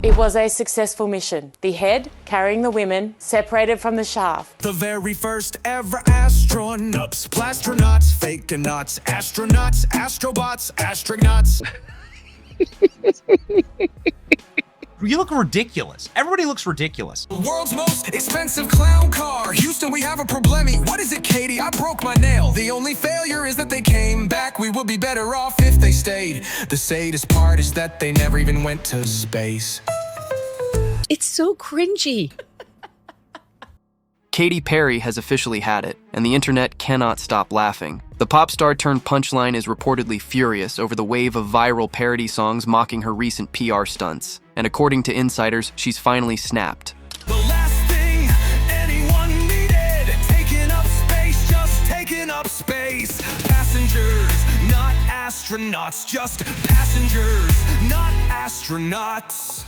It was a successful mission. The head, carrying the women, separated from the shaft. The very first ever astronauts, plastronauts, fake-nauts, astronauts, astrobots, astronauts. You look ridiculous. Everybody looks ridiculous. The world's most expensive clown car. Houston, we have a problemy. What is it, Katy? I broke my nail. The only failure is that they came back. We would be better off if they stayed. The saddest part is that they never even went to space. It's so cringy. Katy Perry has officially had it, and the internet cannot stop laughing. The pop star turned punchline is reportedly furious over the wave of viral parody songs mocking her recent PR stunts. And according to insiders, she's finally snapped. The last thing anyone needed, taking up space, just taking up space. Passengers, not astronauts, just passengers, not astronauts.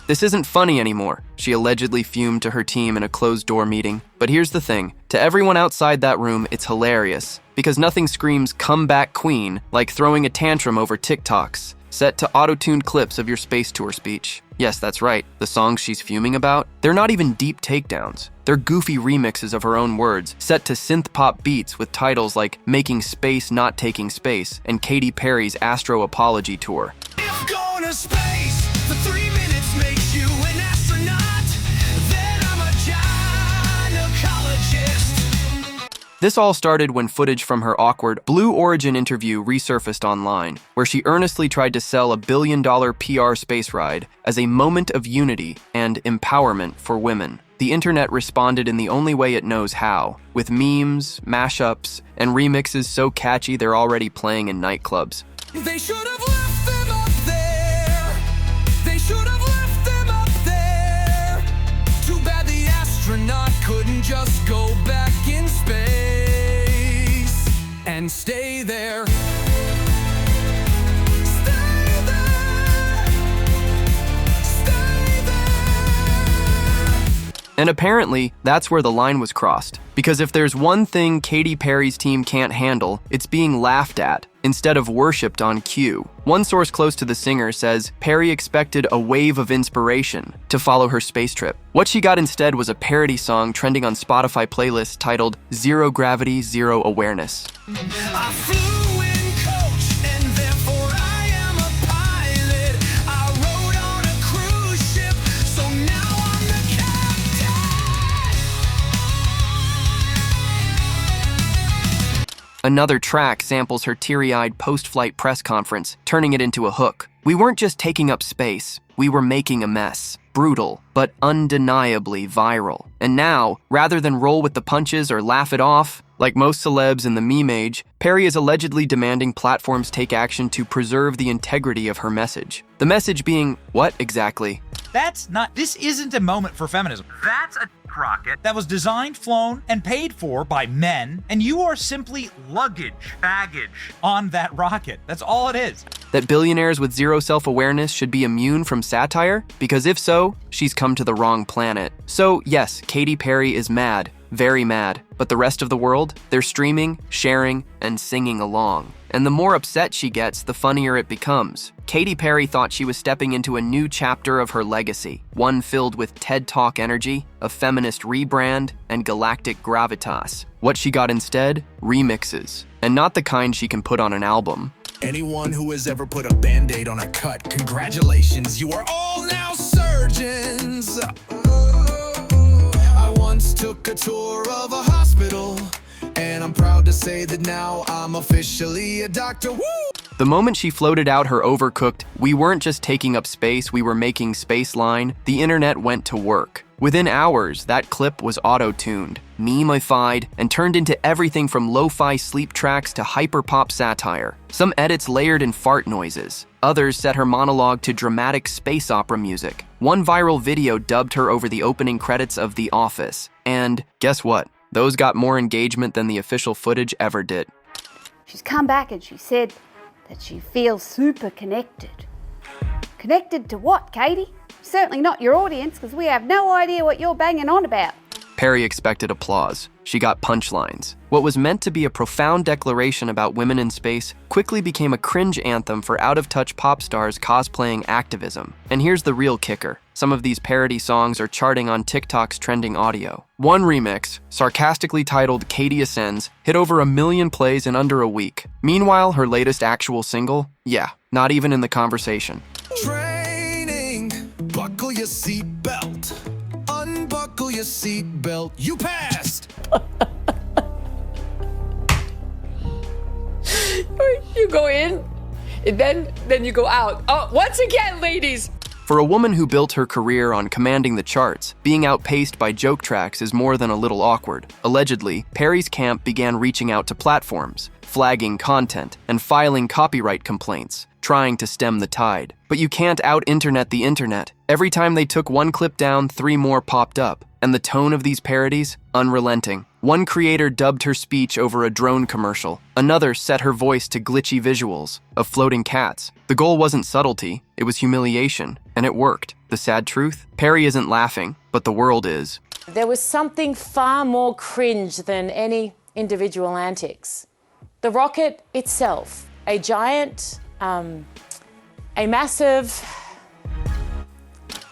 This isn't funny anymore, she allegedly fumed to her team in a closed-door meeting. But here's the thing, to everyone outside that room, it's hilarious, because nothing screams comeback queen like throwing a tantrum over TikToks, set to auto-tuned clips of your space tour speech. Yes, that's right, the songs she's fuming about, they're not even deep takedowns. They're goofy remixes of her own words, set to synth-pop beats with titles like Making Space Not Taking Space and Katy Perry's Astro Apology Tour. If going to space for 3 minutes makes you an astronaut, then I'm a gynecologist. This all started when footage from her awkward Blue Origin interview resurfaced online, where she earnestly tried to sell a billion-dollar PR space ride as a moment of unity and empowerment for women. The internet responded in the only way it knows how, with memes, mashups, and remixes so catchy they're already playing in nightclubs. They should have left them up there. They should have left them up there. Too bad the astronaut couldn't just go back in space and stay there. Stay there. Stay there. And apparently, that's where the line was crossed. Because if there's one thing Katy Perry's team can't handle, it's being laughed at, instead of worshipped on cue. One source close to the singer says Perry expected a wave of inspiration to follow her space trip. What she got instead was a parody song trending on Spotify playlists titled Zero Gravity, Zero Awareness. I flew in coach and therefore I am a pilot. I rode on a cruise ship, so now I'm the captain. Another track samples her teary-eyed post-flight press conference, turning it into a hook. We weren't just taking up space, we were making a mess. Brutal, but undeniably viral. And now, rather than roll with the punches or laugh it off, like most celebs in the meme age, Perry is allegedly demanding platforms take action to preserve the integrity of her message. The message being, what exactly? This isn't a moment for feminism. That's a rocket that was designed, flown, and paid for by men, and you are simply baggage on that rocket. That's all it is. That billionaires with zero self-awareness should be immune from satire? Because if so, she's come to the wrong planet. So yes, Katy Perry is mad, very mad, but the rest of the world, they're streaming, sharing, and singing along. And the more upset she gets, the funnier it becomes. Katy Perry thought she was stepping into a new chapter of her legacy, one filled with TED Talk energy, a feminist rebrand, and galactic gravitas. What she got instead? Remixes. And not the kind she can put on an album. Anyone who has ever put a band-aid on a cut, congratulations, you are all now surgeons. I once took a tour of a hospital, and I'm proud to say that now I'm officially a doctor. Woo! The moment she floated out her overcooked, we weren't just taking up space, we were making space line, the internet went to work. Within hours, that clip was auto-tuned, meme-ified, and turned into everything from lo-fi sleep tracks to hyperpop satire. Some edits layered in fart noises. Others set her monologue to dramatic space opera music. One viral video dubbed her over the opening credits of The Office. And guess what? Those got more engagement than the official footage ever did. She's come back and she said that she feels super connected. Connected to what, Katy? Certainly not your audience, because we have no idea what you're banging on about. Perry expected applause. She got punchlines. What was meant to be a profound declaration about women in space quickly became a cringe anthem for out-of-touch pop stars cosplaying activism. And here's the real kicker. Some of these parody songs are charting on TikTok's trending audio. One remix, sarcastically titled Katy Ascends, hit over 1 million plays in under a week. Meanwhile, her latest actual single? Yeah, not even in the conversation. Training, buckle your seatbelt. Unbuckle your seatbelt. You passed. You go in, and then you go out. Oh, once again, ladies. For a woman who built her career on commanding the charts, being outpaced by joke tracks is more than a little awkward. Allegedly, Perry's camp began reaching out to platforms, flagging content, and filing copyright complaints, trying to stem the tide. But you can't out-internet the internet. Every time they took one clip down, 3 more popped up. And the tone of these parodies? Unrelenting. One creator dubbed her speech over a drone commercial. Another set her voice to glitchy visuals of floating cats. The goal wasn't subtlety, it was humiliation, and it worked. The sad truth? Perry isn't laughing, but the world is. There was something far more cringe than any individual antics. The rocket itself, a giant, a massive...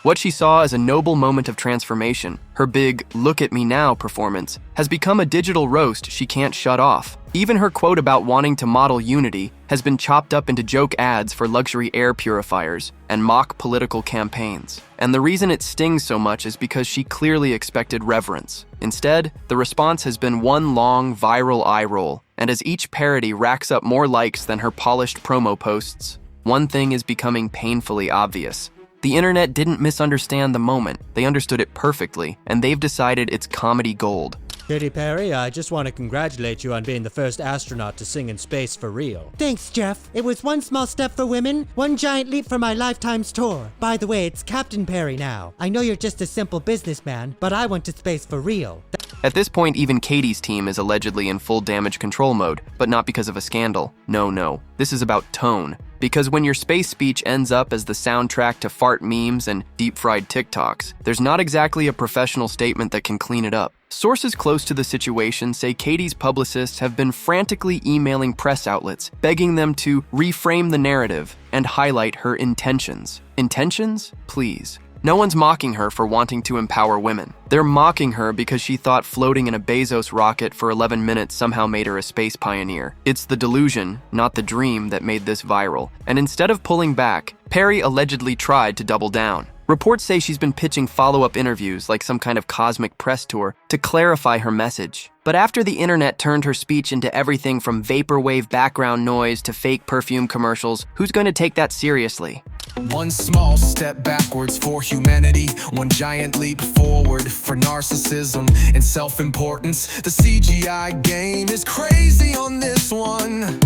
What she saw as a noble moment of transformation, her big "look at me now" performance, has become a digital roast she can't shut off. Even her quote about wanting to model unity has been chopped up into joke ads for luxury air purifiers and mock political campaigns. And the reason it stings so much is because she clearly expected reverence. Instead, the response has been one long, viral eye roll, and as each parody racks up more likes than her polished promo posts, one thing is becoming painfully obvious. The internet didn't misunderstand the moment, they understood it perfectly, and they've decided it's comedy gold. Katy Perry, I just want to congratulate you on being the first astronaut to sing in space for real. Thanks, Jeff. It was one small step for women, one giant leap for my lifetime's tour. By the way, it's Captain Perry now. I know you're just a simple businessman, but I went to space for real. At this point, even Katy's team is allegedly in full damage control mode, but not because of a scandal. No. This is about tone. Because when your space speech ends up as the soundtrack to fart memes and deep-fried TikToks, there's not exactly a professional statement that can clean it up. Sources close to the situation say Katy's publicists have been frantically emailing press outlets, begging them to reframe the narrative and highlight her intentions. Intentions? Please. No one's mocking her for wanting to empower women. They're mocking her because she thought floating in a Bezos rocket for 11 minutes somehow made her a space pioneer. It's the delusion, not the dream, that made this viral. And instead of pulling back, Perry allegedly tried to double down. Reports say she's been pitching follow-up interviews like some kind of cosmic press tour to clarify her message. But after the internet turned her speech into everything from vaporwave background noise to fake perfume commercials, who's going to take that seriously? One small step backwards for humanity, one giant leap forward for narcissism and self-importance. The CGI game is crazy on this one.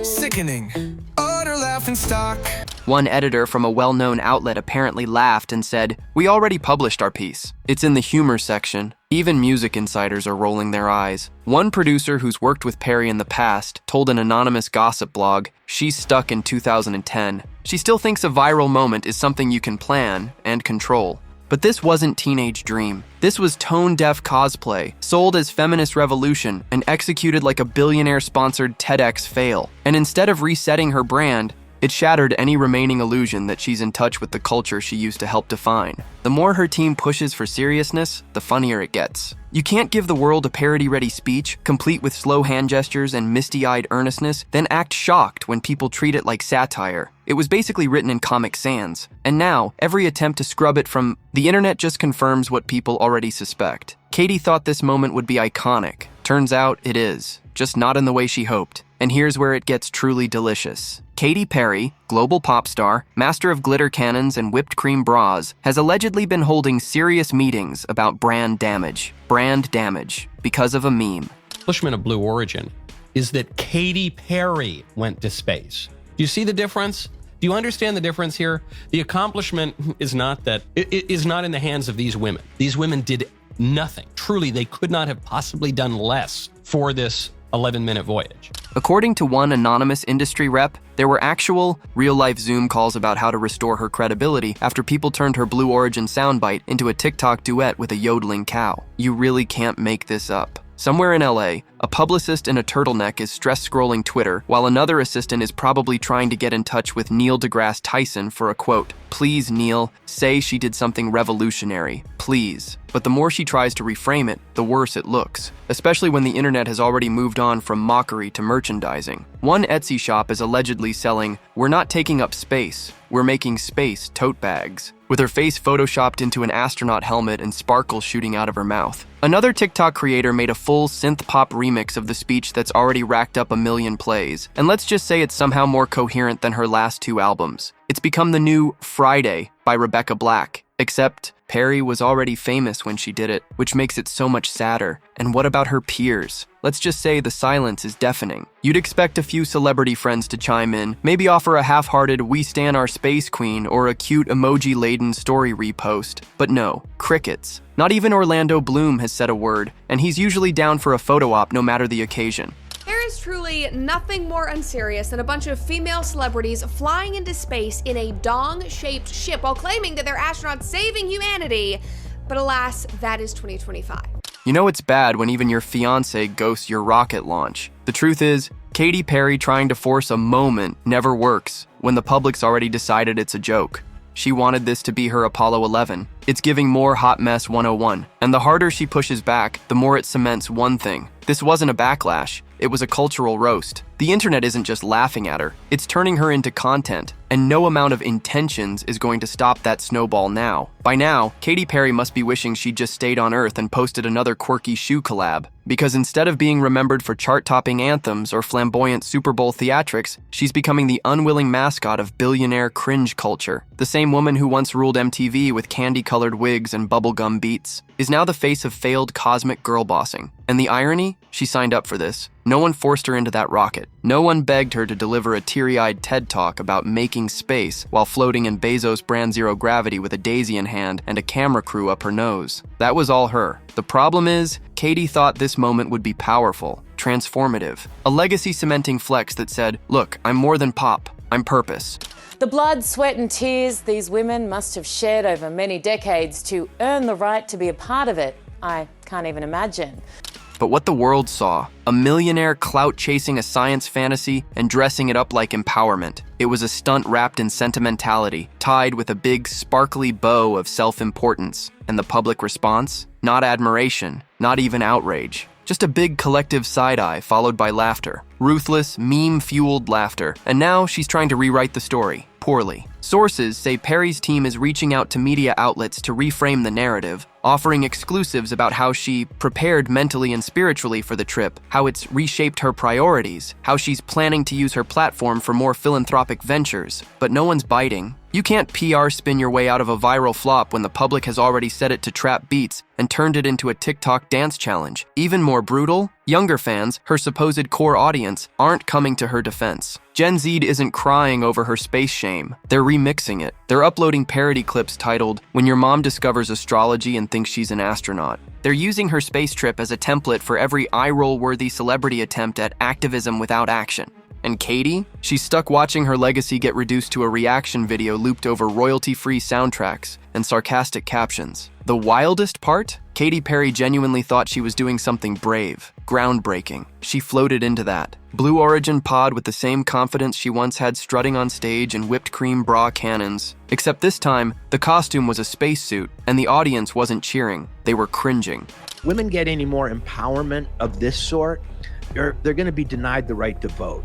Sickening, utter laughing stock. One editor from a well-known outlet apparently laughed and said, "We already published our piece. It's in the humor section." Even music insiders are rolling their eyes. One producer who's worked with Perry in the past told an anonymous gossip blog she's stuck in 2010. She still thinks a viral moment is something you can plan and control. But this wasn't Teenage Dream. This was tone-deaf cosplay, sold as feminist revolution, and executed like a billionaire-sponsored TEDx fail. And instead of resetting her brand, it shattered any remaining illusion that she's in touch with the culture she used to help define. The more her team pushes for seriousness, the funnier it gets. You can't give the world a parody-ready speech, complete with slow hand gestures and misty-eyed earnestness, then act shocked when people treat it like satire. It was basically written in Comic Sans. And now, every attempt to scrub it from the internet just confirms what people already suspect. Katy thought this moment would be iconic. Turns out it is, just not in the way she hoped. And here's where it gets truly delicious. Katy Perry, global pop star, master of glitter cannons and whipped cream bras, has allegedly been holding serious meetings about brand damage. Brand damage, because of a meme. Accomplishment of Blue Origin is that Katy Perry went to space. Do you see the difference? Do you understand the difference here? The accomplishment is not that, it is not in the hands of these women. These women did nothing. Truly, they could not have possibly done less for this 11-minute voyage. According to one anonymous industry rep, there were actual, real-life Zoom calls about how to restore her credibility after people turned her Blue Origin soundbite into a TikTok duet with a yodeling cow. You really can't make this up. Somewhere in LA, a publicist in a turtleneck is stress-scrolling Twitter, while another assistant is probably trying to get in touch with Neil deGrasse Tyson for a quote. Please, Neil, say she did something revolutionary. Please. But the more she tries to reframe it, the worse it looks, especially when the internet has already moved on from mockery to merchandising. One Etsy shop is allegedly selling, "We're not taking up space, we're making space tote bags," with her face photoshopped into an astronaut helmet and sparkles shooting out of her mouth. Another TikTok creator made a full synth-pop remix of the speech that's already racked up 1 million plays, and let's just say it's somehow more coherent than her last 2 albums. It's become the new Friday by Rebecca Black, except Perry was already famous when she did it, which makes it so much sadder. And what about her peers? Let's just say the silence is deafening. You'd expect a few celebrity friends to chime in, maybe offer a half-hearted "We stan our space queen" or a cute emoji-laden story repost. But no, crickets. Not even Orlando Bloom has said a word, and he's usually down for a photo op no matter the occasion. There is truly nothing more unserious than a bunch of female celebrities flying into space in a dong-shaped ship while claiming that they're astronauts saving humanity. But alas, that is 2025. You know it's bad when even your fiancé ghosts your rocket launch. The truth is, Katy Perry trying to force a moment never works when the public's already decided it's a joke. She wanted this to be her Apollo 11. It's giving more Hot Mess 101. And the harder she pushes back, the more it cements one thing. This wasn't a backlash. It was a cultural roast. The internet isn't just laughing at her, it's turning her into content, and no amount of intentions is going to stop that snowball now. By now, Katy Perry must be wishing she'd just stayed on Earth and posted another quirky shoe collab, because instead of being remembered for chart-topping anthems or flamboyant Super Bowl theatrics, she's becoming the unwilling mascot of billionaire cringe culture. The same woman who once ruled MTV with candy-colored wigs and bubblegum beats is now the face of failed cosmic girl-bossing. And the irony? She signed up for this. No one forced her into that rocket. No one begged her to deliver a teary-eyed TED Talk about making space while floating in Bezos' brand zero gravity with a daisy in hand and a camera crew up her nose. That was all her. The problem is, Katy thought this moment would be powerful, transformative, a legacy-cementing flex that said, "Look, I'm more than pop, I'm purpose." The blood, sweat and tears these women must have shed over many decades to earn the right to be a part of it, I can't even imagine. But what the world saw, a millionaire clout-chasing a science fantasy and dressing it up like empowerment. It was a stunt wrapped in sentimentality, tied with a big, sparkly bow of self-importance. And the public response? Not admiration, not even outrage. Just a big collective side-eye followed by laughter. Ruthless, meme-fueled laughter. And now she's trying to rewrite the story. Poorly. Sources say Perry's team is reaching out to media outlets to reframe the narrative, offering exclusives about how she prepared mentally and spiritually for the trip, how it's reshaped her priorities, how she's planning to use her platform for more philanthropic ventures. But no one's biting. You can't PR spin your way out of a viral flop when the public has already set it to trap beats and turned it into a TikTok dance challenge. Even more brutal, younger fans, her supposed core audience, aren't coming to her defense. Gen Z isn't crying over her space shame. They're remixing it. They're uploading parody clips titled, "When Your Mom Discovers Astrology and Thinks She's an Astronaut." They're using her space trip as a template for every eye-roll-worthy celebrity attempt at activism without action. And Katy? She's stuck watching her legacy get reduced to a reaction video looped over royalty-free soundtracks and sarcastic captions. The wildest part? Katy Perry genuinely thought she was doing something brave, groundbreaking. She floated into that. Blue Origin pod with the same confidence she once had strutting on stage in whipped cream bra cannons. Except this time, the costume was a spacesuit, and the audience wasn't cheering. They were cringing. Women get any more empowerment of this sort, they're going to be denied the right to vote.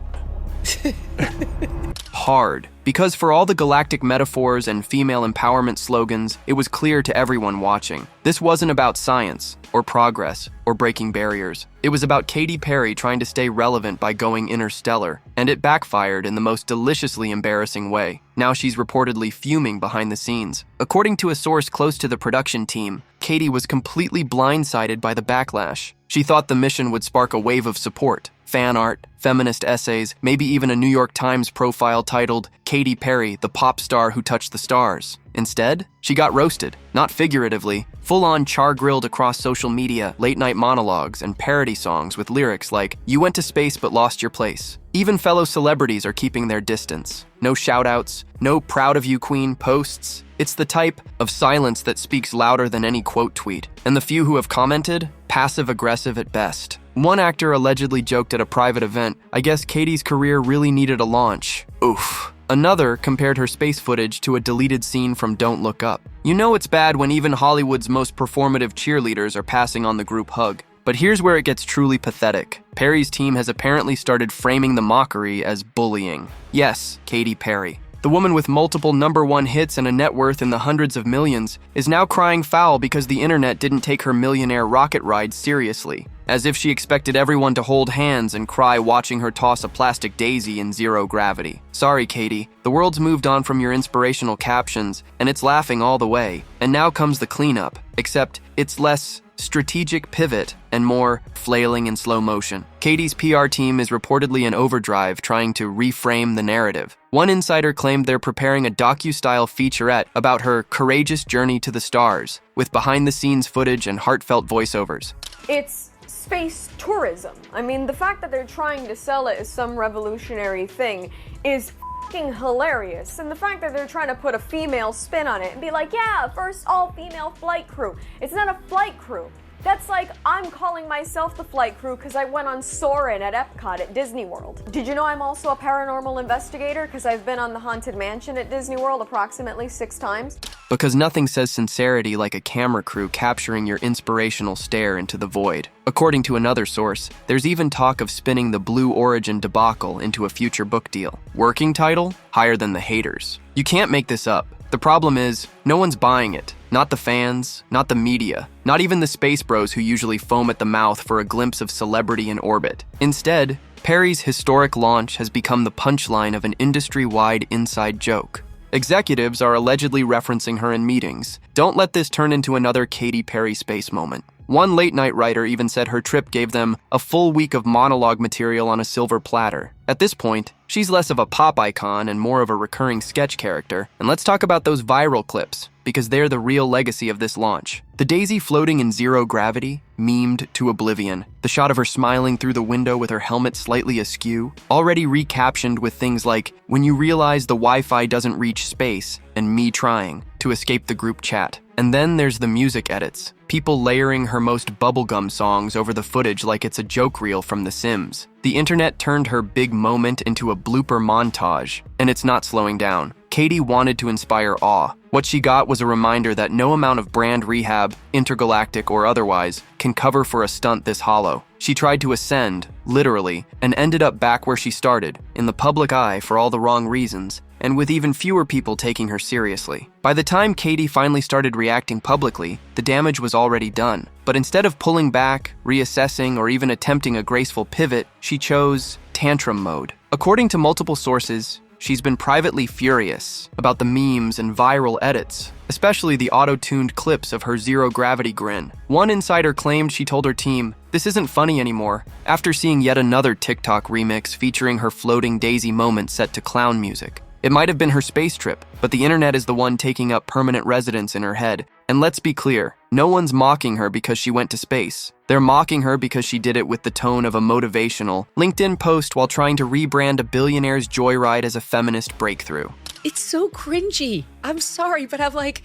Hard. Because for all the galactic metaphors and female empowerment slogans, it was clear to everyone watching. This wasn't about science, or progress, or breaking barriers. It was about Katy Perry trying to stay relevant by going interstellar, and it backfired in the most deliciously embarrassing way. Now she's reportedly fuming behind the scenes. According to a source close to the production team, Katy was completely blindsided by the backlash. She thought the mission would spark a wave of support. Fan art, feminist essays, maybe even a New York Times profile titled, "Katy Perry, the pop star who touched the stars." Instead, she got roasted, not figuratively, full-on char-grilled across social media, late-night monologues, and parody songs with lyrics like, "You went to space but lost your place." Even fellow celebrities are keeping their distance. No shout-outs, no "proud of you, queen" posts. It's the type of silence that speaks louder than any quote tweet. And the few who have commented, passive-aggressive at best. One actor allegedly joked at a private event, "I guess Katy's career really needed a launch." Oof. Another compared her space footage to a deleted scene from Don't Look Up. You know it's bad when even Hollywood's most performative cheerleaders are passing on the group hug. But here's where it gets truly pathetic. Perry's team has apparently started framing the mockery as bullying. Yes, Katy Perry. The woman with multiple #1 hits and a net worth in the hundreds of millions is now crying foul because the internet didn't take her millionaire rocket ride seriously, as if she expected everyone to hold hands and cry watching her toss a plastic daisy in zero gravity. Sorry, Katy, the world's moved on from your inspirational captions, and it's laughing all the way. And now comes the cleanup, except it's less strategic pivot and more flailing in slow motion. Katy's PR team is reportedly in overdrive trying to reframe the narrative. One insider claimed they're preparing a docu-style featurette about her courageous journey to the stars, with behind-the-scenes footage and heartfelt voiceovers. It's space tourism. I mean, the fact that they're trying to sell it as some revolutionary thing is fucking hilarious. And the fact that they're trying to put a female spin on it and be like, yeah, first all-female flight crew. It's not a flight crew. That's like I'm calling myself the flight crew because I went on Soarin' at Epcot at Disney World. Did you know I'm also a paranormal investigator because I've been on the Haunted Mansion at Disney World approximately 6 times? Because nothing says sincerity like a camera crew capturing your inspirational stare into the void. According to another source, there's even talk of spinning the Blue Origin debacle into a future book deal. Working title? Higher Than the Haters. You can't make this up. The problem is, no one's buying it. Not the fans, not the media, not even the space bros who usually foam at the mouth for a glimpse of celebrity in orbit. Instead, Perry's historic launch has become the punchline of an industry-wide inside joke. Executives are allegedly referencing her in meetings. Don't let this turn into another Katy Perry space moment. One late-night writer even said her trip gave them a full week of monologue material on a silver platter. At this point, she's less of a pop icon and more of a recurring sketch character. And let's talk about those viral clips, because they're the real legacy of this launch. The daisy floating in zero gravity, memed to oblivion. The shot of her smiling through the window with her helmet slightly askew, already recaptioned with things like, "When you realize the Wi-Fi doesn't reach space," and "me trying," to escape the group chat. And then there's the music edits. People layering her most bubblegum songs over the footage like it's a joke reel from The Sims. The internet turned her big moment into a blooper montage, and it's not slowing down. Katy wanted to inspire awe. What she got was a reminder that no amount of brand rehab, intergalactic or otherwise, can cover for a stunt this hollow. She tried to ascend, literally, and ended up back where she started, in the public eye for all the wrong reasons, and with even fewer people taking her seriously. By the time Katy finally started reacting publicly, the damage was already done. But instead of pulling back, reassessing, or even attempting a graceful pivot, she chose tantrum mode. According to multiple sources, she's been privately furious about the memes and viral edits, especially the auto-tuned clips of her zero-gravity grin. One insider claimed she told her team, "This isn't funny anymore," after seeing yet another TikTok remix featuring her floating daisy moment set to clown music. It might have been her space trip, but the internet is the one taking up permanent residence in her head. And let's be clear, no one's mocking her because she went to space. They're mocking her because she did it with the tone of a motivational LinkedIn post while trying to rebrand a billionaire's joyride as a feminist breakthrough. It's so cringy. I'm sorry, but I'm like,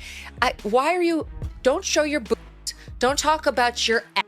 why are you... Don't show your boobs. Don't talk about your ass.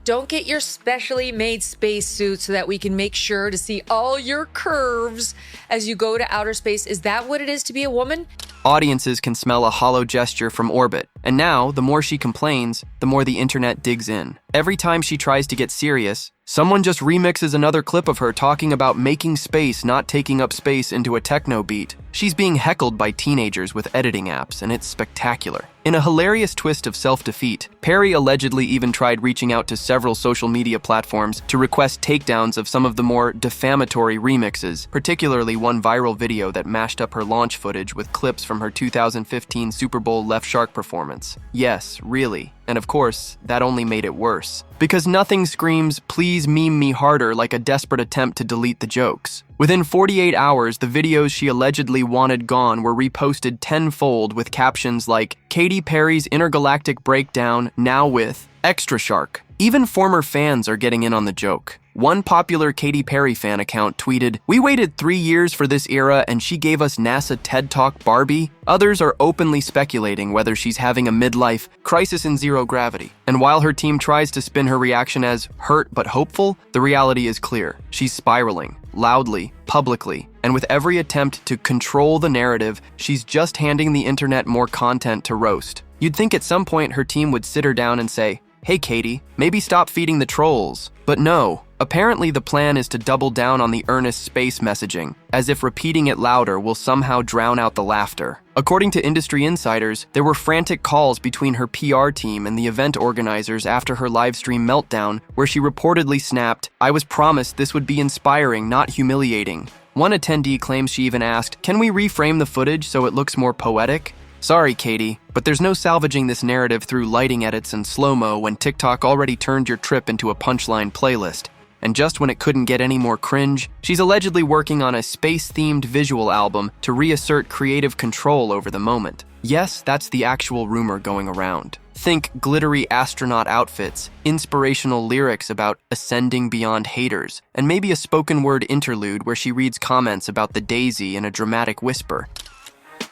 Don't get your specially made spacesuit so that we can make sure to see all your curves as you go to outer space. Is that what it is to be a woman? Audiences can smell a hollow gesture from orbit. And now, the more she complains, the more the internet digs in. Every time she tries to get serious, someone just remixes another clip of her talking about making space, not taking up space into a techno beat. She's being heckled by teenagers with editing apps, and it's spectacular. In a hilarious twist of self-defeat, Perry allegedly even tried reaching out to several social media platforms to request takedowns of some of the more defamatory remixes, particularly one viral video that mashed up her launch footage with clips from her 2015 Super Bowl Left Shark performance. Yes, really. And of course, that only made it worse. Because nothing screams, "Please meme me harder," like a desperate attempt to delete the jokes. Within 48 hours, the videos she allegedly wanted gone were reposted tenfold with captions like, "Katy Perry's intergalactic breakdown, now with extra shark." Even former fans are getting in on the joke. One popular Katy Perry fan account tweeted, "We waited 3 years for this era and she gave us NASA TED Talk Barbie." Others are openly speculating whether she's having a midlife crisis in zero gravity. And while her team tries to spin her reaction as hurt but hopeful, the reality is clear. She's spiraling, loudly, publicly, and with every attempt to control the narrative, she's just handing the internet more content to roast. You'd think at some point her team would sit her down and say, "Hey Katy, maybe stop feeding the trolls." But no, apparently the plan is to double down on the earnest space messaging, as if repeating it louder will somehow drown out the laughter. According to industry insiders, there were frantic calls between her PR team and the event organizers after her livestream meltdown, where she reportedly snapped, "I was promised this would be inspiring, not humiliating." One attendee claims she even asked, "Can we reframe the footage so it looks more poetic?" Sorry, Katy, but there's no salvaging this narrative through lighting edits and slow-mo when TikTok already turned your trip into a punchline playlist. And just when it couldn't get any more cringe, she's allegedly working on a space-themed visual album to reassert creative control over the moment. Yes, that's the actual rumor going around. Think glittery astronaut outfits, inspirational lyrics about ascending beyond haters, and maybe a spoken-word interlude where she reads comments about the daisy in a dramatic whisper.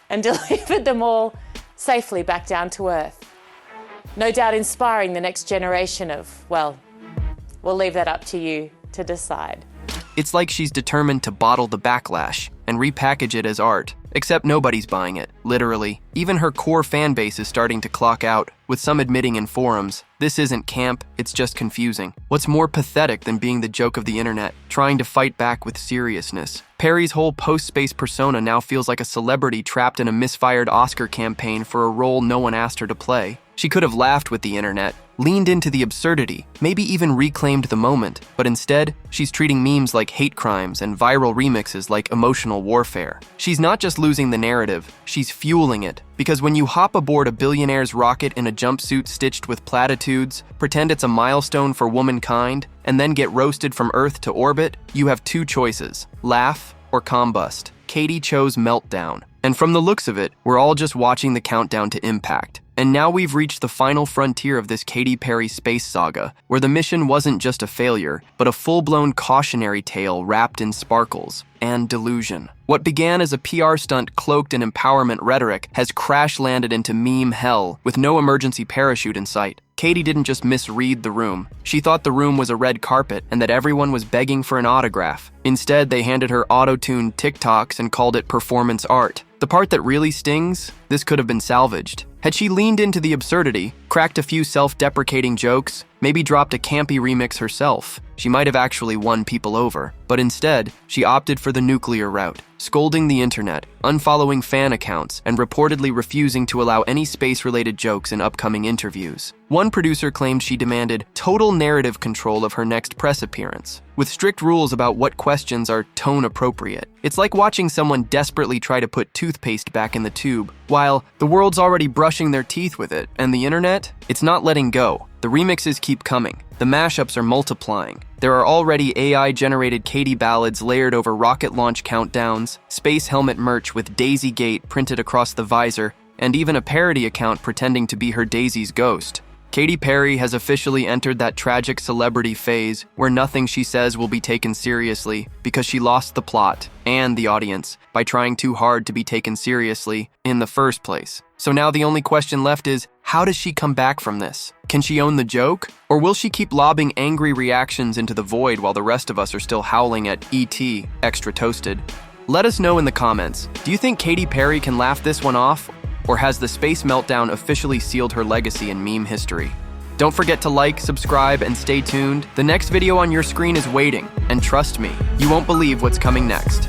And delivered them all safely back down to Earth. No doubt inspiring the next generation of, well, we'll leave that up to you to decide. It's like she's determined to bottle the backlash and repackage it as art. Except nobody's buying it, literally. Even her core fan base is starting to clock out, with some admitting in forums, this isn't camp, it's just confusing. What's more pathetic than being the joke of the internet, trying to fight back with seriousness? Perry's whole post-space persona now feels like a celebrity trapped in a misfired Oscar campaign for a role no one asked her to play. She could have laughed with the internet, leaned into the absurdity, maybe even reclaimed the moment, but instead, she's treating memes like hate crimes and viral remixes like emotional warfare. She's not just losing the narrative, she's fueling it. Because when you hop aboard a billionaire's rocket in a jumpsuit stitched with platitudes, pretend it's a milestone for womankind, and then get roasted from Earth to orbit, you have two choices: laugh or combust. Katy chose meltdown. And from the looks of it, we're all just watching the countdown to impact. And now we've reached the final frontier of this Katy Perry space saga, where the mission wasn't just a failure, but a full-blown cautionary tale wrapped in sparkles and delusion. What began as a PR stunt cloaked in empowerment rhetoric has crash-landed into meme hell with no emergency parachute in sight. Katy didn't just misread the room. She thought the room was a red carpet and that everyone was begging for an autograph. Instead, they handed her auto-tuned TikToks and called it performance art. The part that really stings, this could have been salvaged. Had she leaned into the absurdity, cracked a few self-deprecating jokes, maybe dropped a campy remix herself, she might have actually won people over. But instead, she opted for the nuclear route, scolding the internet, unfollowing fan accounts, and reportedly refusing to allow any space-related jokes in upcoming interviews. One producer claimed she demanded total narrative control of her next press appearance, with strict rules about what questions are tone appropriate. It's like watching someone desperately try to put toothpaste back in the tube, while the world's already brushing their teeth with it, and the internet, it's not letting go. The remixes keep coming. The mashups are multiplying. There are already AI-generated Katy ballads layered over rocket launch countdowns, space helmet merch with Daisy Gate printed across the visor, and even a parody account pretending to be her Daisy's ghost. Katy Perry has officially entered that tragic celebrity phase where nothing she says will be taken seriously because she lost the plot and the audience by trying too hard to be taken seriously in the first place. So now the only question left is, how does she come back from this? Can she own the joke? Or will she keep lobbing angry reactions into the void while the rest of us are still howling at ET extra toasted? Let us know in the comments. Do you think Katy Perry can laugh this one off? Or has the space meltdown officially sealed her legacy in meme history? Don't forget to like, subscribe, and stay tuned. The next video on your screen is waiting, and trust me, you won't believe what's coming next.